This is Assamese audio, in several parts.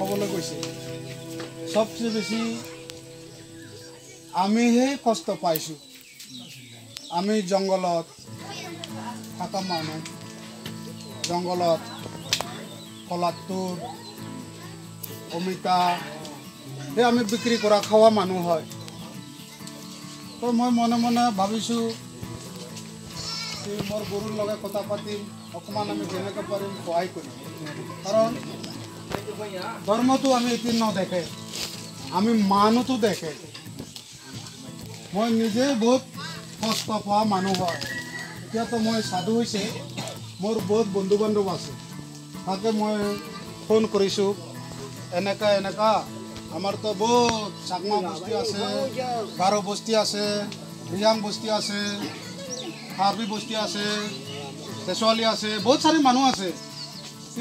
ক'বলৈ গৈছে সবচেয়ে বেছি আমিহে কষ্ট পাইছোঁ। আমি জংঘলত থকা মানুহ, জংঘলত কলাতুৰ অমিতা এই আমি বিক্ৰী কৰা খোৱা মানুহ হয়। তো মই মনে মনে ভাবিছোঁ মোৰ গৰুৰ লগত কথা পাতিম, অকণমান আমি যেনেকৈ পাৰিম সহায় কৰিম। কাৰণ ধৰ্মটো আমি এটি নেদেখে, আমি মানুহটো দেখে। মই নিজে বহুত কষ্ট পোৱা মানুহ হয়। এতিয়াতো মই সাধু হৈছে, মোৰ বহুত বন্ধু বান্ধৱ আছে, তাকে মই ফোন কৰিছোঁ এনেকা এনেকা আমাৰতো বহুত চাকমা বস্তি আছে, গাৰো বস্তি আছে, ৰিয়াং বস্তি আছে, কাৰ্বি বস্তি আছে, তেছোৱালী আছে, বহুত সাৰি মানুহ আছে।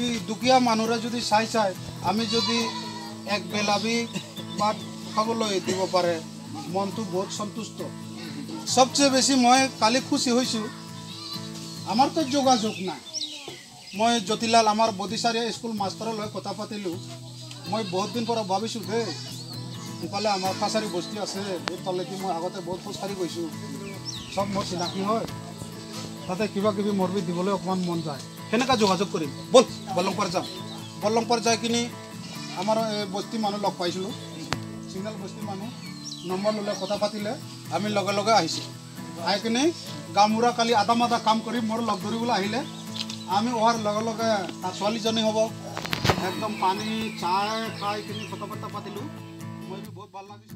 এই দুখীয়া মানুহৰে যদি চাই আমি যদি এক বেলাবি ভাত খাবলৈ দিব পাৰে মনটো বহুত সন্তুষ্ট। সবচেয়ে বেছি মই কালি খুশি হৈছোঁ, আমাৰতো যোগাযোগ নাই। মই জ্যোতিলাল আমাৰ বদিচাৰী স্কুল মাষ্টৰৰ লগত কথা পাতিলোঁ। মই বহুত দিন পৰা ভাবিছোঁ দেই, ইফালে আমাৰ কাছাৰী বস্তি আছে, বহুত তলেদি মই আগতে বহুত খোজকাঢ়ি গৈছোঁ, চব মোৰ চিনাকি হয়। তাতে কিবা কিবি মৰবি দিবলৈ অকণমান মন যায়। কেনেকৈ যোগাযোগ কৰিম, ব'ল বল্লংপাৰ যাম। বল্লংপাৰ যাই কিনি আমাৰ বস্তি মানুহ লগ পাইছিলোঁ, ছিংগল বস্তি মানুহ নম্বৰ ল'লে কথা পাতিলে, আমি লগে লগে আহিছোঁ। আহি কিনি গামোৰা কালি আধা মাধা কাম কৰি মোৰ লগ ধৰিবলৈ আহিলে। আমি অহাৰ লগে লগে তাৰ ছোৱালীজনী হ'ব, একদম পানী চাহ খাই কিনি কথা বাৰ্তা পাতিলোঁ। মই বহুত ভাল লাগিছে।